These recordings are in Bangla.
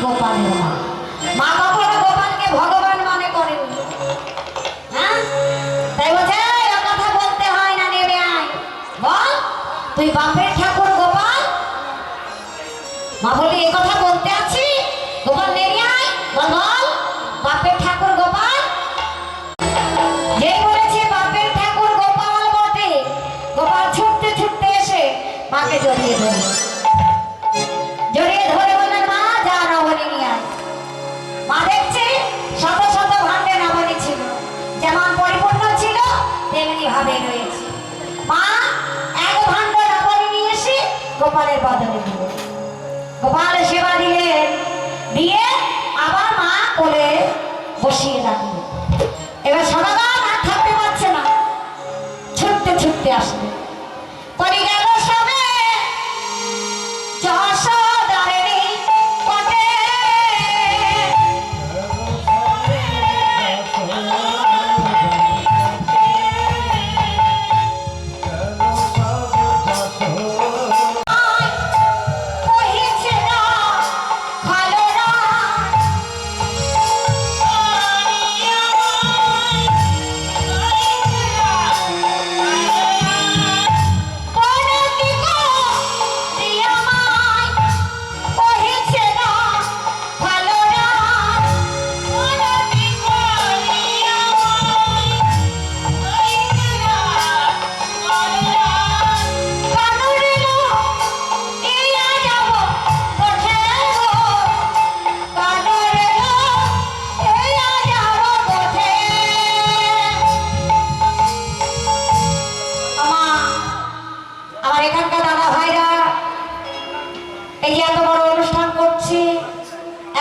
গোপালের মা। মা কখনো গোপালকে ভগবান মনে করেনি। হ্যাঁ, তাই বলছে কথা বলতে হয় না, নেমে আয়, বল তুই বাপের ঠাকুর গোপাল। মা বলি এ কথা বলতে আছি, গোপাল নেমে আয়, বল বল বাপের ঠাকুর গোপাল। যে বলেছে বাপের ঠাকুর গোপাল বটে, গোপাল ছুটতে ছুটতে এসে মাকে জড়িয়ে ধরে বললেন মা যা নবনী নিয়ে আয়। মা দেখছে শত শত ভাণ্ডে নবনী ছিল, যেমন পরিপূর্ণ ছিল তেমনি ভাবে রয়েছে। মা এক ভাণ্ড নবনী নিয়ে এসে গোপালের বদলে দিল। গোপালের সেবা দিলেন, দিয়ে আবার মা কোলে বসিয়ে রাখলেন। এবার সদাগর আর থাকতে পারছে না, ছুটতে ছুটতে আসবে। পরে গেল সবে যশোদারেরই পটে,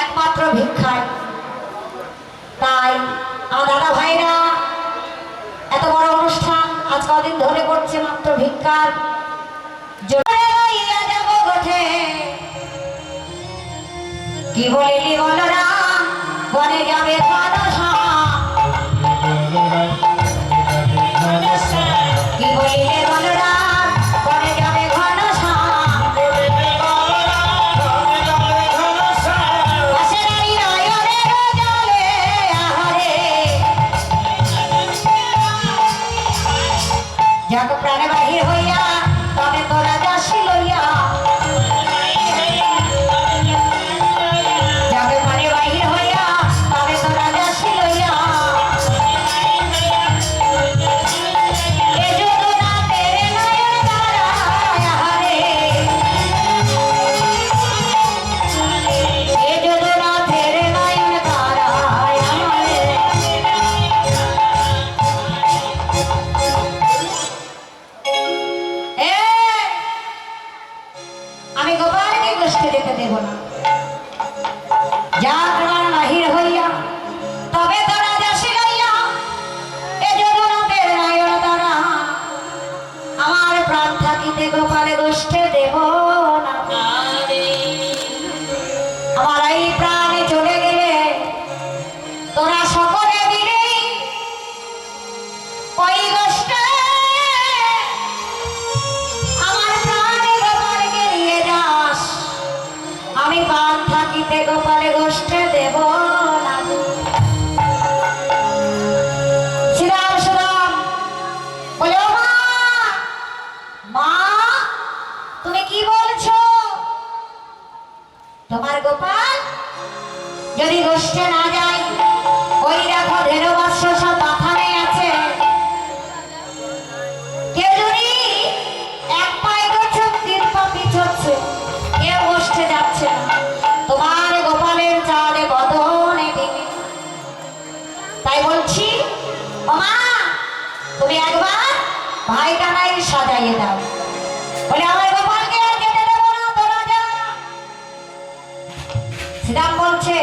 একমাত্র ভিক্ষায়। তাই আমার দাদা ভাইরা এত বড় অনুষ্ঠান আজ কদিন ধরে করছে মাত্র ভিক্ষার যাব গোঠে। কি বলিলি বলরাম বনে যাবে কি বলিলে বলরাম বনে যাবে যাক প্রাণে বাহির হইয়া তবে তোরা যাসি লইয়া, যাকে প্রাণে বাহির হইয়া তবে তোরা যাসি লইয়া। এ যদুনা তেরে নয়ন তারায় আহারে, এ যদুনা তেরে নয়ন তারায় আহারে। আমি গোপালকে কষ্টে যেতে দেব না। যা প্রাণ বাহির হইয়া তবে তোরা যাসি লইয়া, এ যদুনাথের নয়ন তারা। আমার প্রাণ থাকিতে গোপালে কষ্টে দেব না। আমার এই প্রাণে চলে গেলে তোরা সকলে মিলে ওই কষ্টে আমি প্রাণ থাকিতে গোপালে গোষ্ঠে দেব না। শ্রীরাম শ্রীরাম বলো মা, মা তুমি কি বলছো? তোমার গোপাল যদি গোষ্ঠে না যায়, ওই দেখো ধেনুবৎস সব মাথায় আছে। কেউ যদি এক পায়ে করছে, তিন পা পিছচ্ছে, কেউ গোষ্ঠে যাচ্ছে না। তোমার গোপালের চালে বদনে দিনে। তাই বলছি ও মা, তুমি একবার ভাই টানাই সাজাইয়ে দাও। বলে আমার গোপালকে আর যেতে দেবো না, তোরা যা। শ্রীরাম বলছে